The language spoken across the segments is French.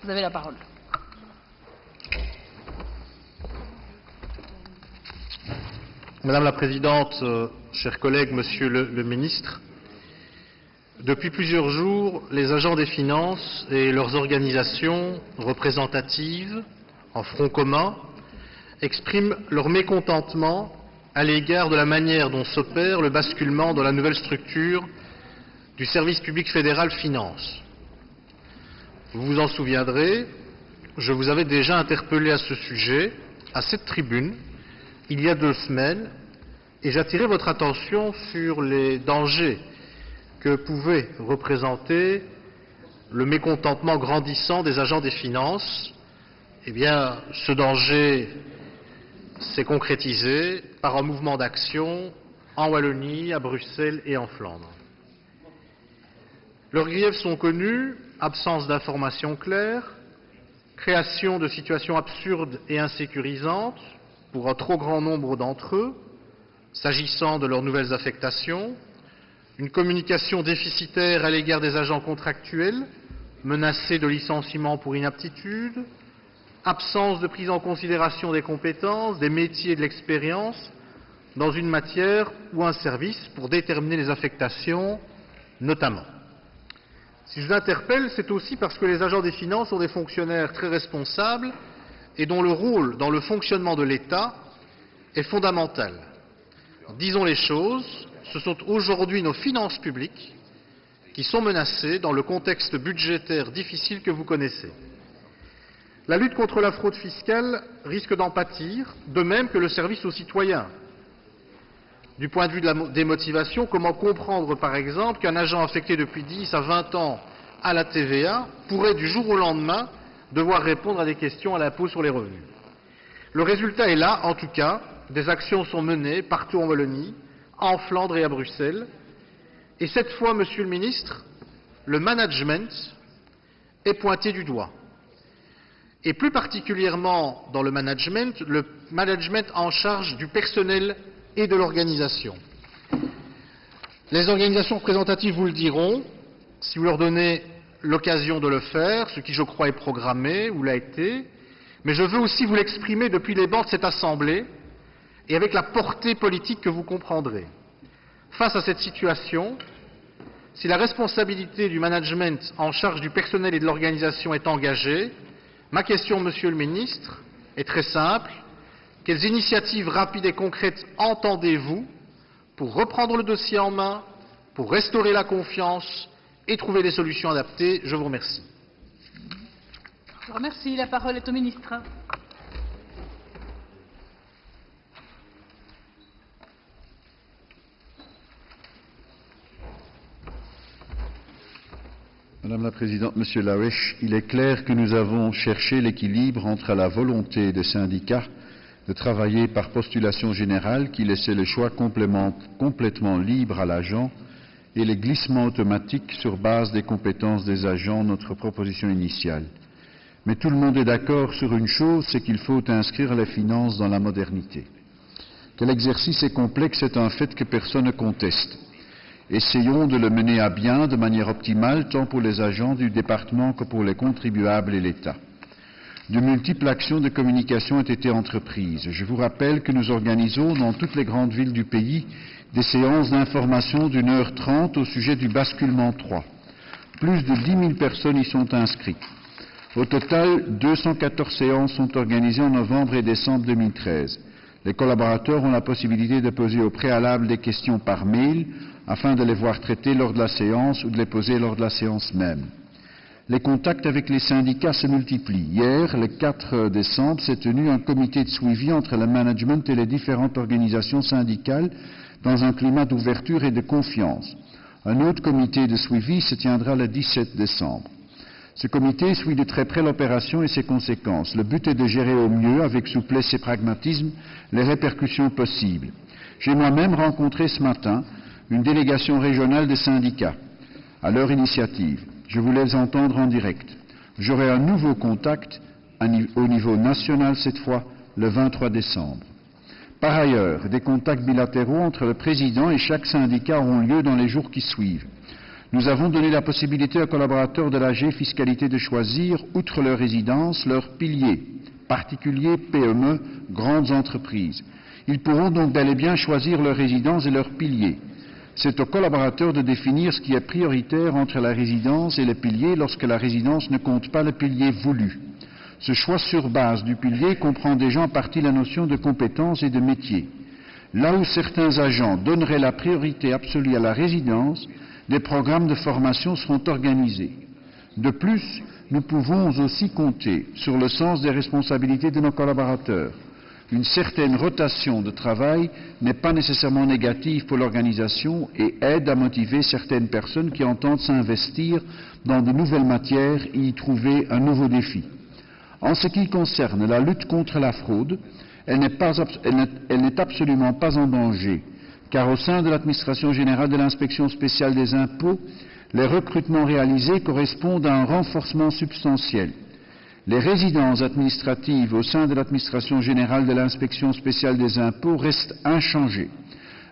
Vous avez la parole. Madame la Présidente, chers collègues, Monsieur le Ministre, depuis plusieurs jours, les agents des finances et leurs organisations représentatives, en front commun, expriment leur mécontentement à l'égard de la manière dont s'opère le basculement dans la nouvelle structure du service public fédéral Finances. Vous vous en souviendrez, je vous avais déjà interpellé à ce sujet, à cette tribune, il y a 2 semaines, et j'attirais votre attention sur les dangers que pouvait représenter le mécontentement grandissant des agents des finances. Eh bien, ce danger s'est concrétisé par un mouvement d'action en Wallonie, à Bruxelles et en Flandre. Leurs griefs sont connus: absence d'informations claires, création de situations absurdes et insécurisantes pour un trop grand nombre d'entre eux, s'agissant de leurs nouvelles affectations, une communication déficitaire à l'égard des agents contractuels, menacés de licenciement pour inaptitude, absence de prise en considération des compétences, des métiers et de l'expérience dans une matière ou un service pour déterminer les affectations, notamment. Si je vous interpelle, c'est aussi parce que les agents des finances sont des fonctionnaires très responsables et dont le rôle dans le fonctionnement de l'État est fondamental. Disons les choses, ce sont aujourd'hui nos finances publiques qui sont menacées dans le contexte budgétaire difficile que vous connaissez. La lutte contre la fraude fiscale risque d'en pâtir, de même que le service aux citoyens. Du point de vue des motivations, comment comprendre par exemple qu'un agent affecté depuis 10 à 20 ans à la TVA pourrait du jour au lendemain devoir répondre à des questions à l'impôt sur les revenus? Le résultat est là, en tout cas. Des actions sont menées partout en Wallonie, en Flandre et à Bruxelles. Et cette fois, Monsieur le Ministre, le management est pointé du doigt. Et plus particulièrement dans le management en charge du personnel et de l'organisation. Les organisations représentatives vous le diront, si vous leur donnez l'occasion de le faire, ce qui je crois est programmé ou l'a été, mais je veux aussi vous l'exprimer depuis les bancs de cette Assemblée et avec la portée politique que vous comprendrez. Face à cette situation, si la responsabilité du management en charge du personnel et de l'organisation est engagée, ma question, Monsieur le Ministre, est très simple. Quelles initiatives rapides et concrètes entendez-vous pour reprendre le dossier en main, pour restaurer la confiance et trouver des solutions adaptées? Je vous remercie. Je vous remercie. La parole est au ministre. Madame la Présidente, Monsieur Lawesh, il est clair que nous avons cherché l'équilibre entre la volonté des syndicats de travailler par postulation générale qui laissait le choix complètement libre à l'agent et les glissements automatiques sur base des compétences des agents, notre proposition initiale. Mais tout le monde est d'accord sur une chose, c'est qu'il faut inscrire les finances dans la modernité. Que l'exercice est complexe, c'est un fait que personne ne conteste. Essayons de le mener à bien de manière optimale, tant pour les agents du département que pour les contribuables et l'État. De multiples actions de communication ont été entreprises. Je vous rappelle que nous organisons dans toutes les grandes villes du pays des séances d'information d'1h30 au sujet du basculement 3. Plus de 10 000 personnes y sont inscrites. Au total, 214 séances sont organisées en novembre et décembre 2013. Les collaborateurs ont la possibilité de poser au préalable des questions par mail afin de les voir traitées lors de la séance ou de les poser lors de la séance même. Les contacts avec les syndicats se multiplient. Hier, le 4 décembre, s'est tenu un comité de suivi entre le management et les différentes organisations syndicales dans un climat d'ouverture et de confiance. Un autre comité de suivi se tiendra le 17 décembre. Ce comité suit de très près l'opération et ses conséquences. Le but est de gérer au mieux, avec souplesse et pragmatisme, les répercussions possibles. J'ai moi-même rencontré ce matin une délégation régionale des syndicats, à leur initiative. Je voulais les entendre en direct. J'aurai un nouveau contact au niveau national cette fois, le 23 décembre. Par ailleurs, des contacts bilatéraux entre le président et chaque syndicat auront lieu dans les jours qui suivent. Nous avons donné la possibilité aux collaborateurs de l'AG Fiscalité de choisir, outre leur résidence, leur pilier, particuliers, PME, grandes entreprises. Ils pourront donc bel et bien choisir leur résidence et leur pilier. C'est aux collaborateurs de définir ce qui est prioritaire entre la résidence et le pilier lorsque la résidence ne compte pas le pilier voulu. Ce choix sur base du pilier comprend déjà en partie la notion de compétence et de métier. Là où certains agents donneraient la priorité absolue à la résidence, des programmes de formation seront organisés. De plus, nous pouvons aussi compter sur le sens des responsabilités de nos collaborateurs. Une certaine rotation de travail n'est pas nécessairement négative pour l'organisation et aide à motiver certaines personnes qui entendent s'investir dans de nouvelles matières et y trouver un nouveau défi. En ce qui concerne la lutte contre la fraude, elle n'est absolument pas en danger, car au sein de l'administration générale de l'inspection spéciale des impôts, les recrutements réalisés correspondent à un renforcement substantiel. Les résidences administratives au sein de l'administration générale de l'inspection spéciale des impôts restent inchangées.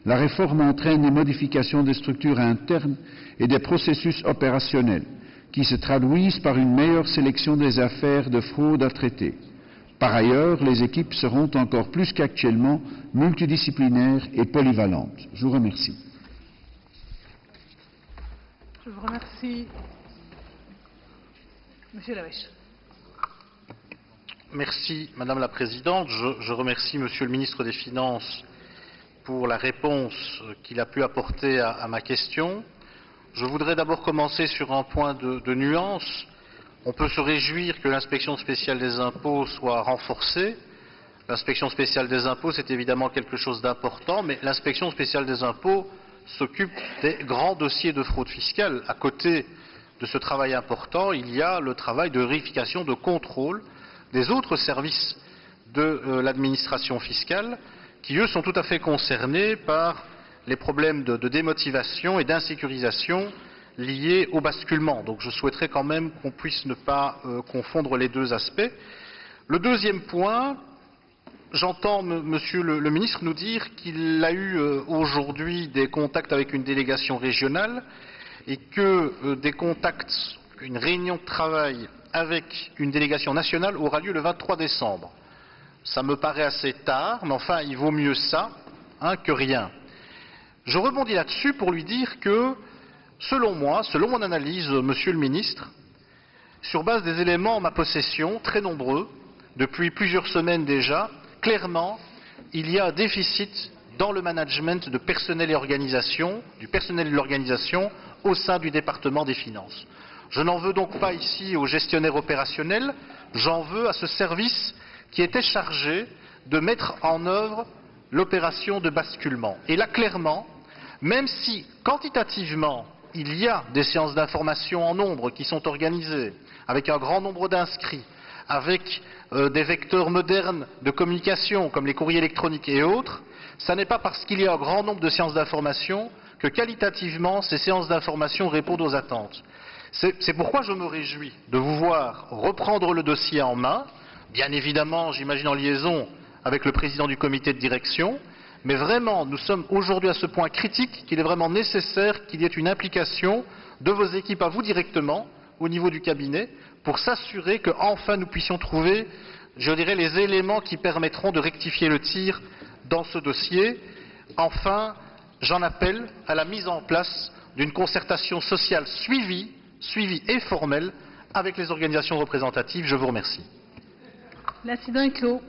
La réforme entraîne des modifications des structures internes et des processus opérationnels, qui se traduisent par une meilleure sélection des affaires de fraude à traiter. Par ailleurs, les équipes seront encore plus qu'actuellement multidisciplinaires et polyvalentes. Je vous remercie. Je vous remercie. Monsieur Lawesh. Merci, Madame la Présidente. Je remercie Monsieur le Ministre des Finances pour la réponse qu'il a pu apporter à ma question. Je voudrais d'abord commencer sur un point de nuance. On peut se réjouir que l'inspection spéciale des impôts soit renforcée. L'inspection spéciale des impôts, c'est évidemment quelque chose d'important, mais l'inspection spéciale des impôts s'occupe des grands dossiers de fraude fiscale. À côté de ce travail important, il y a le travail de vérification, de contrôle des autres services de l'administration fiscale qui, eux, sont tout à fait concernés par les problèmes de démotivation et d'insécurisation liés au basculement. Donc je souhaiterais quand même qu'on puisse ne pas confondre les deux aspects. Le deuxième point, j'entends Monsieur le Ministre nous dire qu'il a eu aujourd'hui des contacts avec une délégation régionale et que des contacts, une réunion de travail avec une délégation nationale aura lieu le 23 décembre. Ça me paraît assez tard, mais enfin, il vaut mieux ça que rien. Je rebondis là-dessus pour lui dire que, selon moi, selon mon analyse, Monsieur le Ministre, sur base des éléments en ma possession, très nombreux, depuis plusieurs semaines déjà, clairement, il y a un déficit dans le management de personnel et organisation, du personnel de l'organisation au sein du département des finances. Je n'en veux donc pas ici aux gestionnaires opérationnels, j'en veux à ce service qui était chargé de mettre en œuvre l'opération de basculement. Et là, clairement, même si quantitativement, il y a des séances d'information en nombre qui sont organisées, avec un grand nombre d'inscrits, avec des vecteurs modernes de communication, comme les courriers électroniques et autres, ça n'est pas parce qu'il y a un grand nombre de séances d'information que qualitativement, ces séances d'information répondent aux attentes. C'est pourquoi je me réjouis de vous voir reprendre le dossier en main, bien évidemment, j'imagine en liaison avec le président du comité de direction, mais vraiment, nous sommes aujourd'hui à ce point critique qu'il est vraiment nécessaire qu'il y ait une implication de vos équipes à vous directement, au niveau du cabinet, pour s'assurer qu'enfin nous puissions trouver, je dirais, les éléments qui permettront de rectifier le tir dans ce dossier. Enfin, j'en appelle à la mise en place d'une concertation sociale suivie et formelle avec les organisations représentatives. Je vous remercie. L'incident est clos.